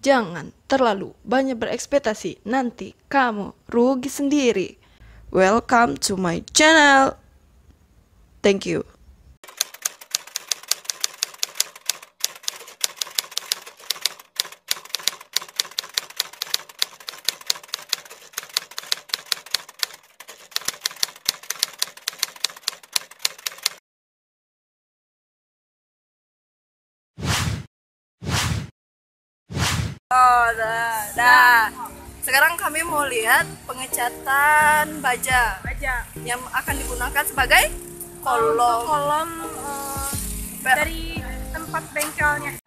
Jangan terlalu banyak berekspektasi, nanti kamu rugi sendiri. Welcome to my channel. Thank you. Oh, dah. Sekarang kami mau lihat pengecatan baja yang akan digunakan sebagai kolom dari tempat bengkelnya.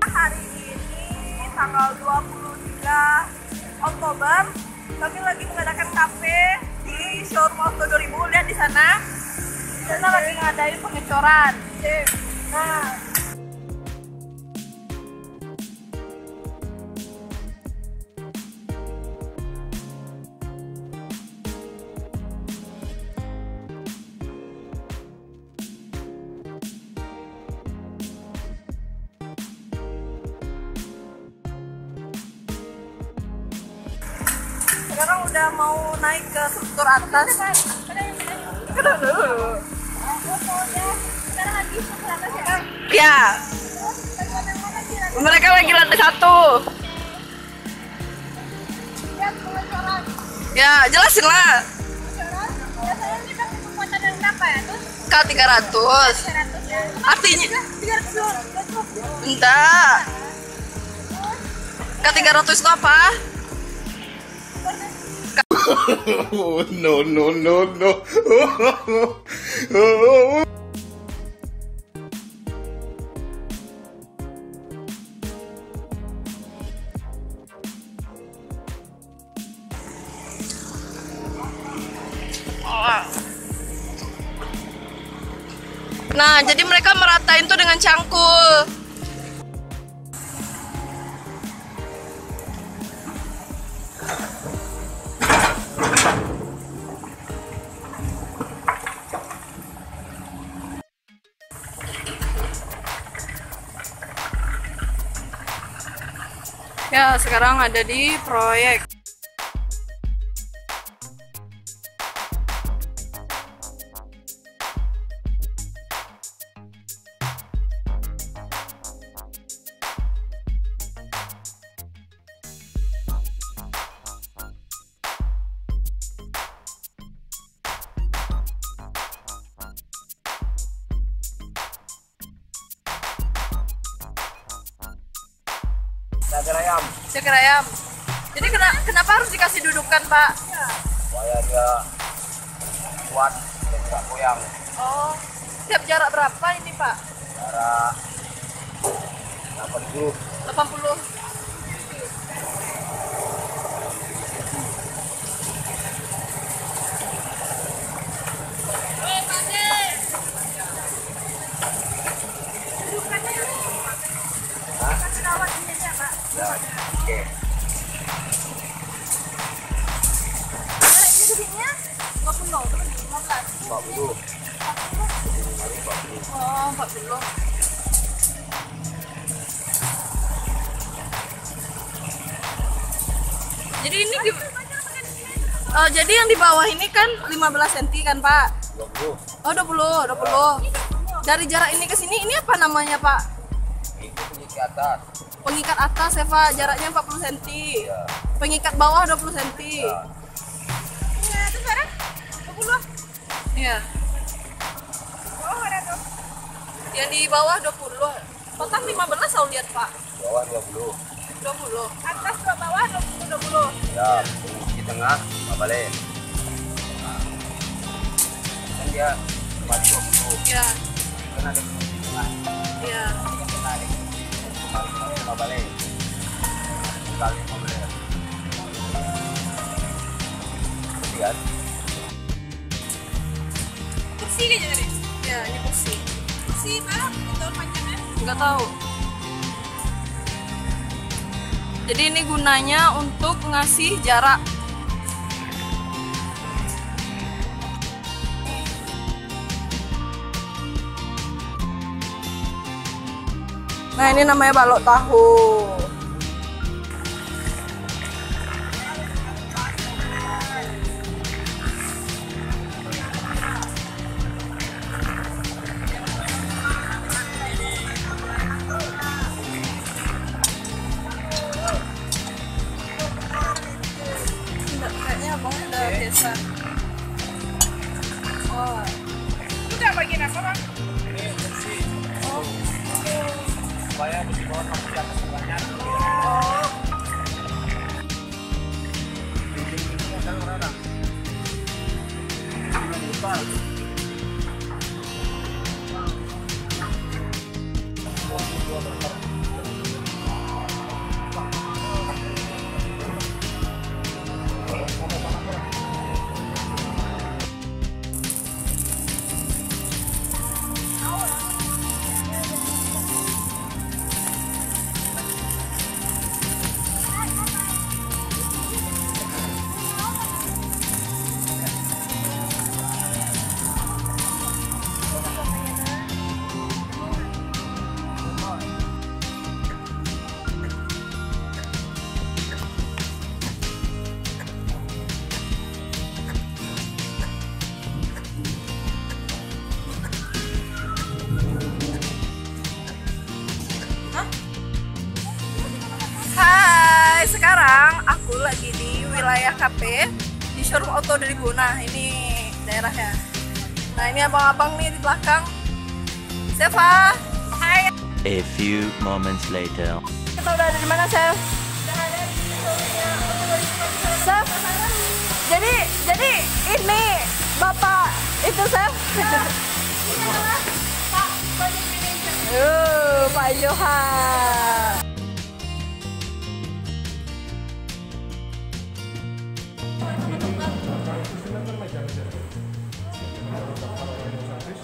Hari ini tanggal 23 Oktober kami lagi mengadakan kafe di showroom Auto 2000. Lihat di sana. Di sana lagi ngadain pengecoran. Nah, sekarang udah mau naik ke struktur atas. Ya, mereka lagi lantai 1. Ya, jelasin lah. K300. Artinya enggak. K300 itu apa? No, no, no, no. Nah, jadi mereka meratain tuh dengan cangkul. Ya, sekarang ada di proyek. Ceker ayam. Jadi kenapa harus dikasih dudukan, Pak? Supaya dia kuat dan tidak goyang. Oh, tiap jarak berapa ini, Pak? Jarak 80. 80. Ya, oke. Jadinya 50, terus 15. 40. Oh, 40. Jadi ini jadi yang di bawah ini kan 15 cm kan, Pak? 20. Oh, 20. Dari jarak ini ke sini ini apa namanya, Pak? Itu punya ke atas. Pengikat atas ya, Pak, jaraknya 40 cm. Ya. Pengikat bawah 20 cm. Ya. Itu sekarang 20. Iya. Oh, ada tuh. Yang di bawah 20. Total 15 saya lihat, Pak. Bawah 20. 20. Atas ke bawah 20. Ya, di tengah nggak balik. Nah. Kan dia cuma 20. Iya. Kan ada di tengah. Iya. Kan menarik. Nggak balik. Kali 15. Kan? Kursi kayaknya tadi. Ya, ini kursi. Kursi mana? Itu panjangnya. Nggak tahu. Jadi ini gunanya untuk ngasih jarak. Nah, ini namanya balok tahu. Kayaknya abangnya udah biasa. Oh. Itu nggak bagian apa, Bang? Supaya di bawah kamu di atas banyak. Hai, sekarang aku lagi di wilayah kafe di showroom auto dari Bona. Ini daerahnya. Nah, ini abang-abang nih di belakang. Seva, hai. A few moments later. Kita udah ada di mana, Sev? Sev, jadi ini bapak itu Sev. Pak Johan.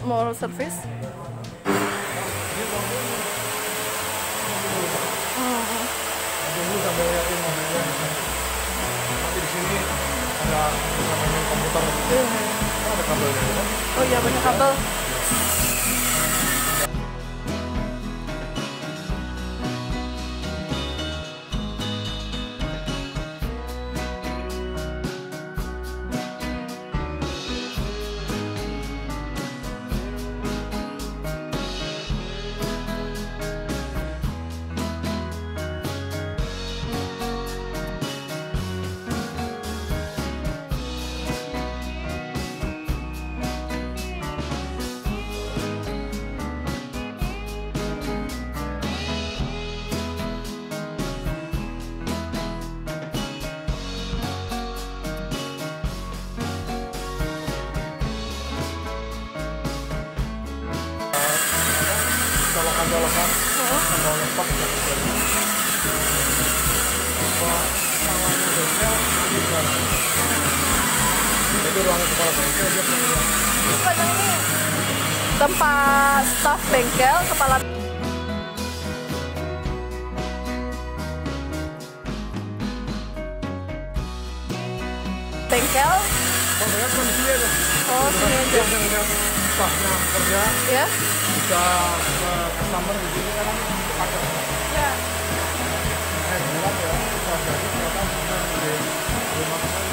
Moral service. Di sini ada namanya komputer. Ada kabelnya kan? Oh iya, banyak kabel. Colokan kalau lepak bisa terjadi. Tangannya bengkel di sana. Jadi ruangan kepala bengkel dia punya. Padahal ini tempat staf bengkel, kepala bengkel. Oh, saya cuma di sini aja. Oh, sini aja. Dia bisa ngeliat stafnya kerja, Ya. bisa customer di sini kan ada. Ya. Beneran ya, bisa jadi ternyata bener di rumah kan.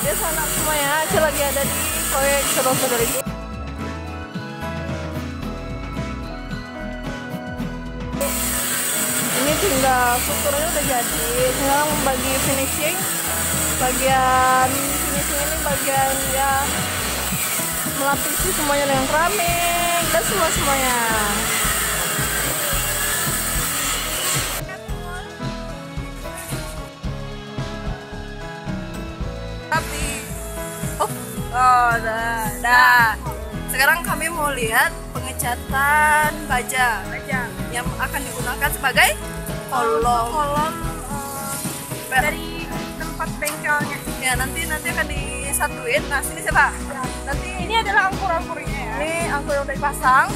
Dia sana semuanya, Acil lagi ada di proyek Surabaya dari itu. Ini tinggal strukturnya udah jadi, tinggal membagi finishing. Bagian finishing ini bagian ya melapisi semuanya dengan keramik dan semuanya. Tapi dah. Sekarang kami mau lihat pengecatan baja yang akan digunakan sebagai kolom Dari tempat bengkelnya. ya, nanti akan disatuin. Nah, sini siapa? Nanti Ini adalah angkur-angkurnya ya. ini angkor yang udah dipasang.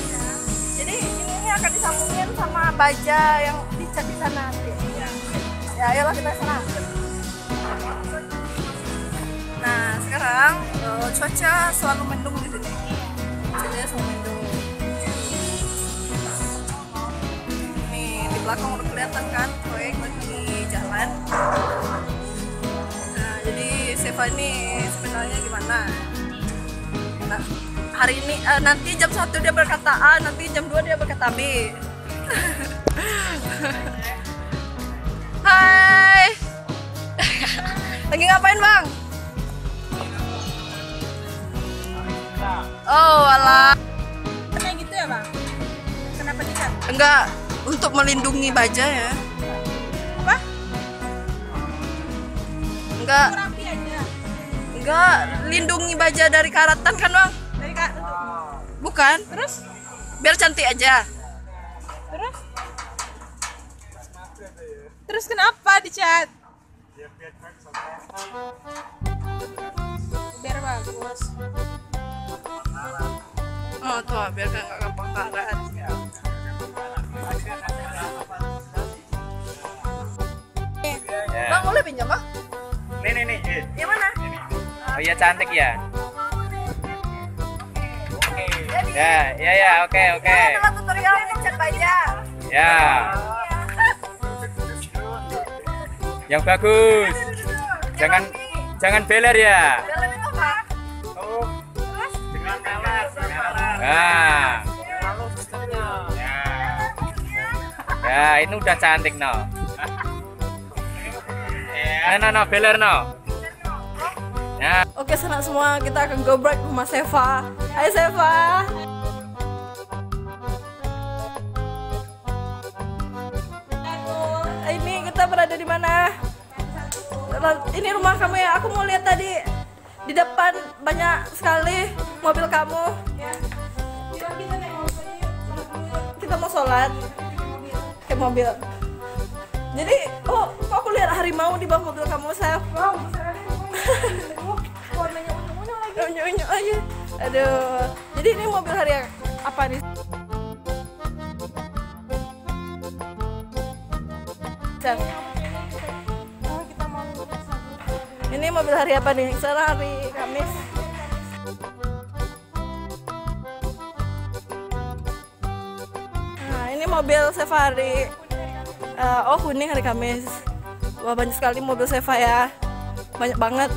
Jadi ini akan disambungin sama baja yang dicat di sana nanti. Ya, ayolah kita ke sana. Nah, sekarang cuaca selalu mendung di sini. Cuacanya selalu mendung. Nih, di belakang udah kelihatan kan proyek lagi jalan. Nah, jadi Seva ini sebenarnya gimana? Nah, hari ini nanti jam 1 dia berkata A, nanti jam 2 dia berkata B. Hai. Lagi ngapain, Bang? Oh, alah. Kayak gitu ya, Bang? Kenapa dicat? Enggak, untuk melindungi baja ya. Apa? Enggak, Rapi aja. enggak lindungi baja dari karatan kan, Bang? Dari Kak. Bukan. Terus? Biar cantik aja. Terus? Terus kenapa dicat? Biar bagus. Oh, tuh, biar nggak gampang karat. Bang, boleh pinjam, Bang? Nih. Yang mana? Oh iya cantik ya. Ya, oke. Ini adalah tutorial ngecat baja. Ya. Yang bagus. Jangan beler ya. Dalam itu apa? Dengan meler. Nah. Ya, ini udah cantik no. No, beler no. Ya. Oke, senang semua, kita akan go break rumah Seva. Hai Seva. Ini kita berada di mana? Ini rumah kamu ya. Aku mau lihat tadi di depan banyak sekali mobil kamu. Kita mau sholat ke mobil. Jadi, kok aku lihat harimau di bawah mobil kamu, Sev? Warnanya unyu-unyu lagi. Unyu-unyu aja. Aduh. Jadi ini mobil hari apa nih? Sev. Kita mau Ini mobil hari apa nih? Sekarang hari Kamis. Nah, ini mobil Seva hari kuning hari Kamis. Wah, banyak sekali mobil Seva ya. Banyak banget.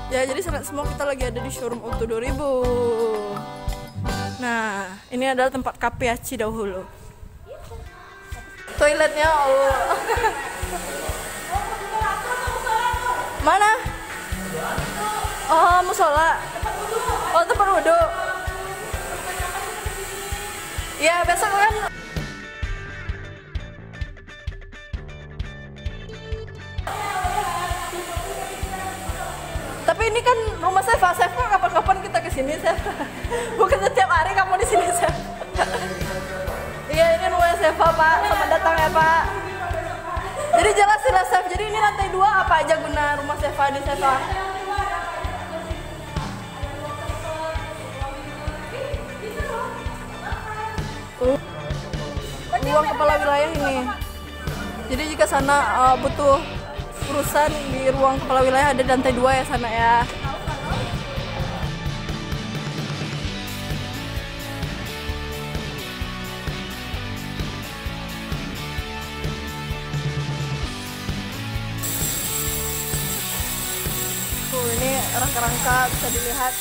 Ya, jadi senang semua kita lagi ada di showroom Auto 2000. Nah, ini adalah tempat Kapiaci dahulu. Toiletnya, mana? Oh, musola. Oh, tempat wudhu. Ya, besok kan. Tapi ini kan rumah Seva. Seva kapan-kapan kita kesini, Seva. Bukan setiap hari kamu di sini, Seva. Iya, ini rumah Seva, Pak. Selamat datang ya, Pak. Jadi jelasin lah, Sev. Jadi ini lantai 2 apa aja guna rumah Seva di Seva? Ruang kepala wilayah ini. Jadi jika sana butuh urusan di ruang kepala wilayah ada di lantai 2 ya sana ya. Ini rangka-rangka bisa dilihat.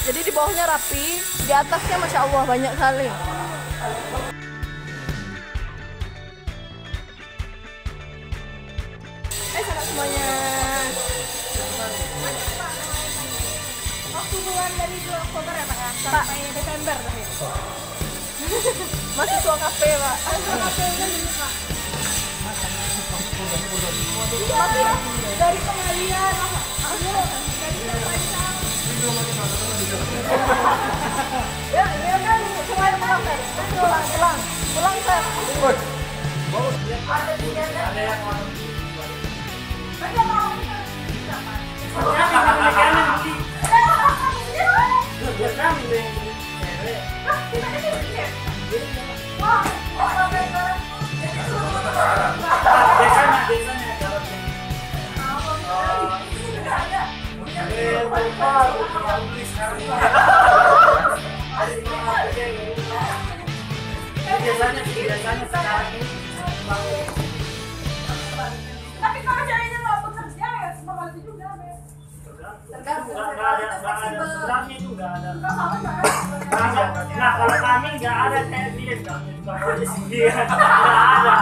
Jadi di bawahnya rapi, di atasnya Masya Allah banyak sekali. Salam semuanya. waktu bulan dari 2 Oktober ya, Pak ya? Sampai Desember ya. Mahasiswa kafe, Pak. Dari pengalian, dari terpanjang. Ya, ini kan semuanya pulang, Fer. Pulang, Fer. Ada Biasanya sekarang ini Tapi kalau ceweknya nggak bekerja ya seperti itu juga, Beb. Tergantung. sebenarnya itu nggak ada. Nggak sama juga. Nah kalau kami nggak ada kayak dia nggak ada sendiri, nggak ada.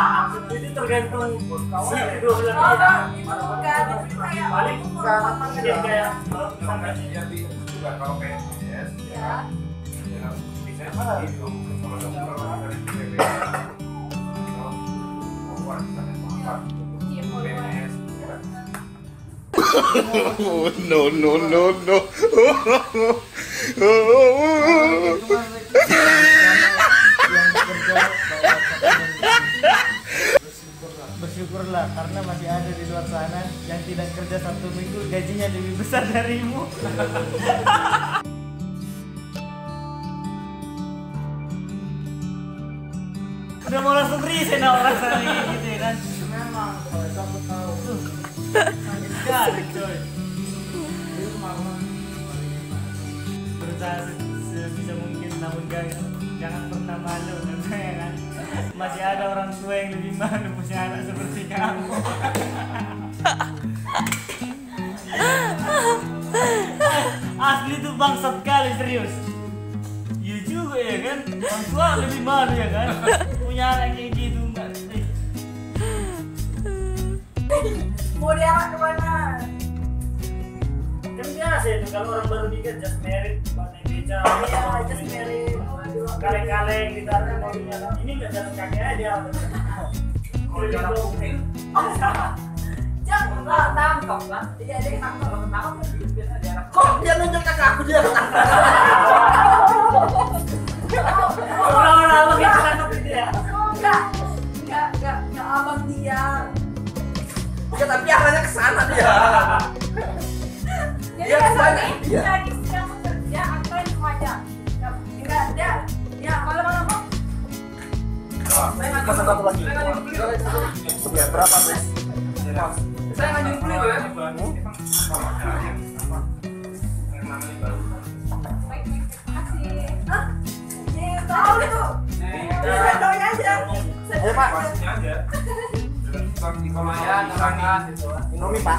Itu tergantung si kedua belah Oh, pihak. itu bukan kayak Paling dia kayak sampai juga kalau PNS ya bisa itu kalau dari PBB PNS No, no, no, no. Bersyukurlah karena masih ada di luar sana yang tidak kerja 1 minggu gajinya lebih besar darimu. Udah mau langsung resign orang sana gitu ya kan. Memang kalau kamu tahu tuh sakit sekali coy. Berusaha sebisa mungkin namun gagal. Jangan pernah malu ya kan. Masih ada orang tua yang lebih malu punya anak seperti kamu. Asli tuh bangsat kali serius. Iya juga ya kan. Orang tua lebih malu ya kan. Punya anak kayak gitu enggak. mau diarah kemana? kan biasa itu kalau orang baru nikah just married pakai beca Iya, just married. kaleng-kaleng ditaruh mobilnya ini nggak jalan kaki aja kalau jalan mungkin Jangan lah, tangkap lah. Iya, dia tangkap. kok dia nunjuk ke aku dia orang-orang begitu tangkap itu ya Enggak abang dia. ya tapi arahnya ke sana dia Jadi Iya, biasanya iya. lagi sedang bekerja atau yang remaja. Enggak, dia malam-malam Kasih satu lagi sebenarnya berapa Mas? saya ngajuin kuliah ya. Hah? Iya, tahu itu. Bisa doain aja. Ayo Pak Indomie Pak.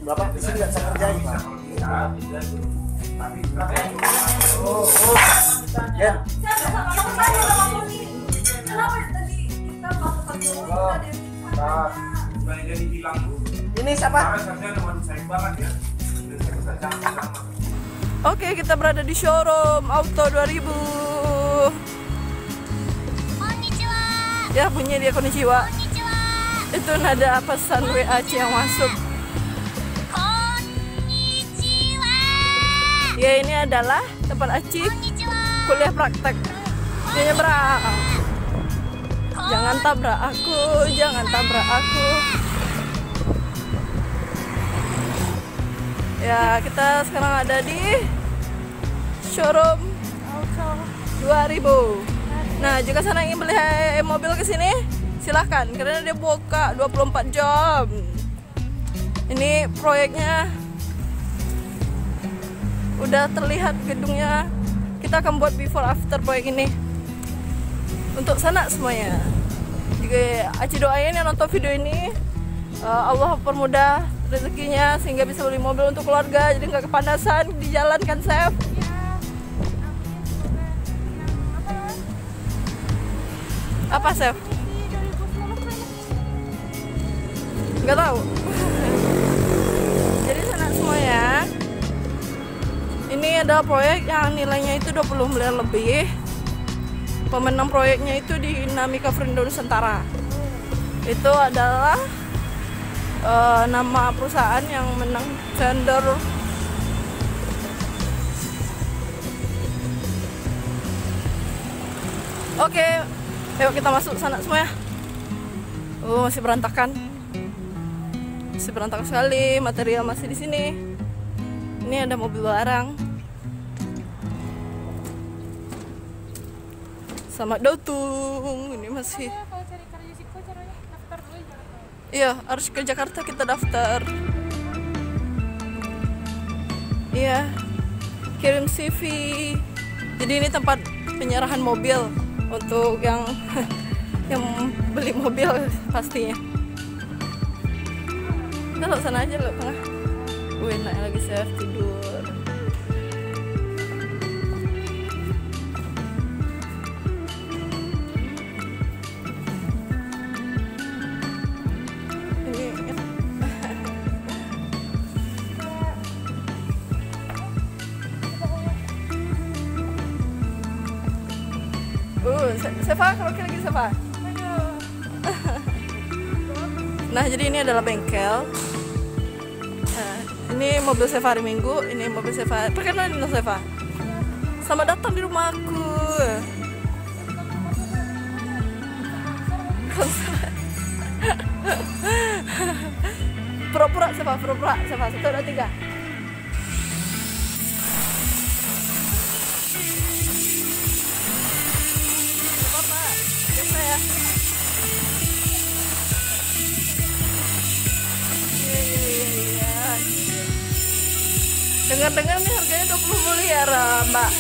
Bapak di sini nggak bisa kerjain Pak ya Saya sama kamu tanya sama Poni. Kenapa tadi kita masuk ke rumah kita ini siapa? Oke, kita berada di showroom Auto 2000. Ya, bunyi dia konnichiwa. Itu nada pesan WAC yang masuk. Ya, ini adalah tempat Aci kuliah praktek. Dia nyebrang. Jangan tabrak aku, jangan tabrak aku. Ya, kita sekarang ada di showroom Auto 2000. Nah, jika sana ingin beli mobil ke sini, silahkan karena dia buka 24 jam. Ini proyeknya udah terlihat gedungnya. Kita akan buat before after proyek ini untuk sana semuanya. Jika Aci doain yang nonton video ini, Allah permudah rezekinya sehingga bisa beli mobil untuk keluarga, jadi nggak kepanasan di jalan kan, Chef? Apa, Chef? Nggak tahu. Jadi sana semuanya. Ini ada proyek yang nilainya itu 20 miliar lebih. Pemenang proyeknya itu di Dinamika Vrindo Nusantara. Itu adalah nama perusahaan yang menang tender. Oke, ayo kita masuk sana semua ya. Masih berantakan. Masih berantakan sekali, material masih di sini. Ini ada mobil barang. Selamat datang. Ini masih. Kalau cari kerja sih kok caranya daftar dulu ya. Iya, harus ke Jakarta kita daftar. Iya, kirim CV. Jadi ini tempat penyerahan mobil untuk yang yang beli mobil pastinya. Kita lo sana aja lo tengah. Gue enak lagi saya tidur. Sefa, kalau lagi Sefa. Nah, jadi ini adalah bengkel. Ini mobil Sefa hari Minggu, ini mobil Sefa. Perkenalan dulu Sefa. Selamat datang di rumahku. Pura-pura Sefa, pura-pura Sefa. 1, 2, 3. Dengar-dengar nih harganya 20 miliar, Mbak.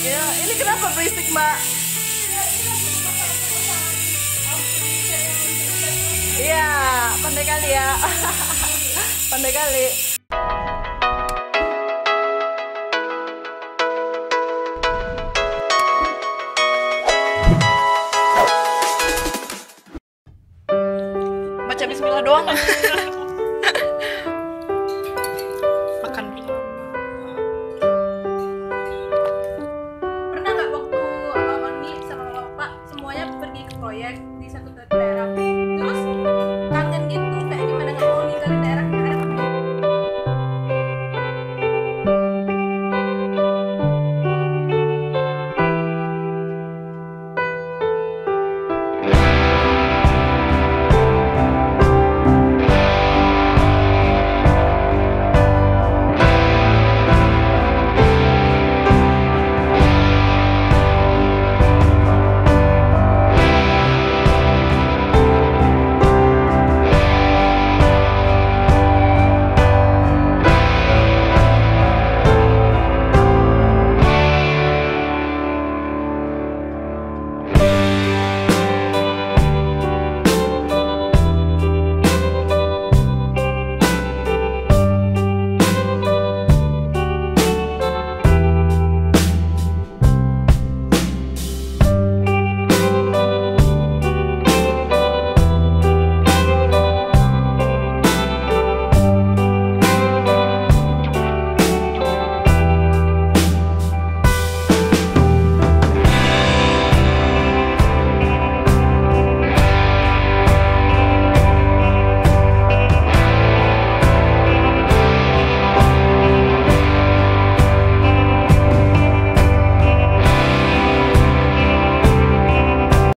Ya, ini kenapa berisik, Mbak? Iya, pandai kali ya. Pandai kali. Baca bismillah doang.